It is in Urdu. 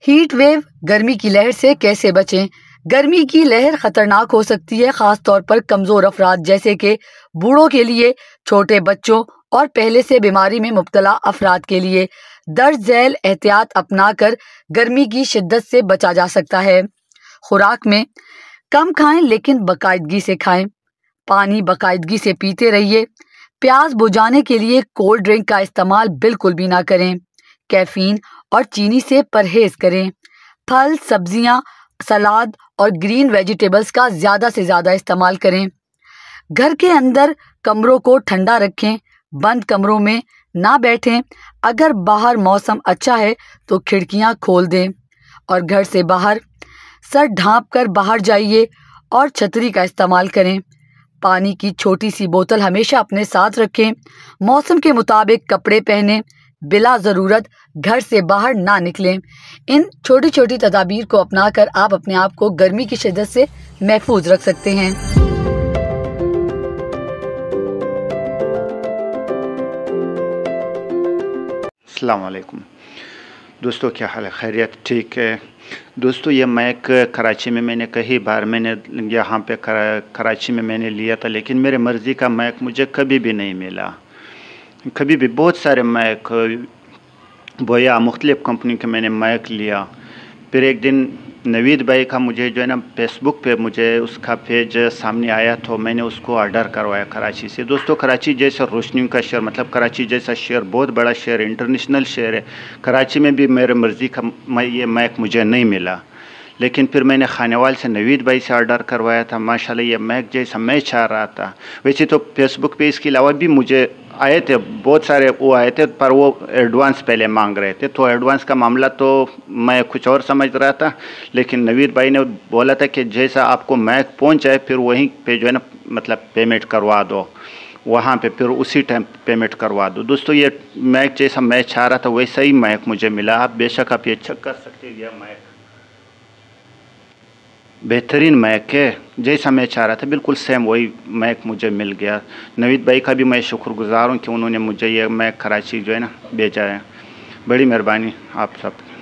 ہیٹ ویو گرمی کی لہر سے کیسے بچیں؟ گرمی کی لہر خطرناک ہو سکتی ہے، خاص طور پر کمزور افراد جیسے کہ بوڑھوں کے لیے، چھوٹے بچوں اور پہلے سے بیماری میں مبتلا افراد کے لیے۔ درج ذیل احتیاط اپنا کر گرمی کی شدت سے بچا جا سکتا ہے۔ خوراک میں کم کھائیں لیکن باقاعدگی سے کھائیں۔ پانی باقاعدگی سے پیتے رہیے۔ پیاس بجھانے کے لیے کولڈ ڈرنک کا استعمال بالکل بھی نہ کریں۔ کیفین اور چینی سے پرہیز کریں۔ پھل، سبزیاں، سلاد اور گرین ویجیٹیبلز کا زیادہ سے زیادہ استعمال کریں۔ گھر کے اندر کمروں کو ٹھنڈا رکھیں، بند کمروں میں نہ بیٹھیں۔ اگر باہر موسم اچھا ہے تو کھڑکیاں کھول دیں اور گھر سے باہر سر ڈھانپ کر باہر جائیے اور چھتری کا استعمال کریں۔ پانی کی چھوٹی سی بوتل ہمیشہ اپنے ساتھ رکھیں۔ موسم کے مطابق کپڑے پہنیں۔ بلا ضرورت گھر سے باہر نہ نکلیں۔ ان چھوٹی چھوٹی تدابیر کو اپنا کر آپ اپنے آپ کو گرمی کی شدت سے محفوظ رکھ سکتے ہیں۔ السلام علیکم دوستو، کیا حال ہے؟ خیریت؟ ٹھیک ہے دوستو، یہ مائک کراچی میں نے کئی بار یہاں پہ کراچی میں نے لیا تھا، لیکن میرے مرضی کا مائک مجھے کبھی بھی نہیں ملا۔ کبھی بھی بہت سارے مائک بویا مختلف کمپنی کے میں نے مائک لیا۔ پھر ایک دن نوید بھائی کا مجھے جو ہے نا فیس بک پہ مجھے اس کا پیج سامنے آیا تو میں نے اس کو آرڈر کروایا کراچی سے۔ دوستو، کراچی جیسا روشنی کا شہر، مطلب کراچی جیسا شہر بہت بڑا شہر ہے، انٹرنیشنل شہر ہے۔ کراچی میں بھی میرے مرضی کا یہ مائک مجھے نہیں ملا، لیکن پھر میں نے خانے وال سے نوید بھائی سے آرڈر کروایا تھا۔ ماشاءاللہ یہ مائک جیسا میں چاہ رہا تھا۔ ویسے تو فیس بک پہ اس کے علاوہ بھی مجھے آئے تھے بہت سارے، وہ آئے تھے پر وہ ایڈوانس پہلے مانگ رہے تھے، تو ایڈوانس کا معاملہ تو میں کچھ اور سمجھ رہا تھا، لیکن نوید بھائی نے بولا تھا کہ جیسا آپ کو مائک پہنچ جائے پھر وہیں پہ جو ہے نا مطلب پیمنٹ کروا دو، وہاں پہ پھر اسی ٹائم پیمنٹ کروا دو۔ دوستو، یہ مائک جیسا میں چاہ رہا تھا ویسا ہی مائک مجھے ملا۔ آپ بے شک آپ یہ چیک کر سکتے ہیں، یہ مائک بہترین مائک ہے، جیسا میں چاہ رہا تھا بالکل سیم وہی مائک مجھے مل گیا۔ نوید بھائی کا بھی میں شکر گزار ہوں کہ انہوں نے مجھے یہ مائک کراچی جو ہے نا بھیجا ہے۔ بڑی مہربانی آپ سب۔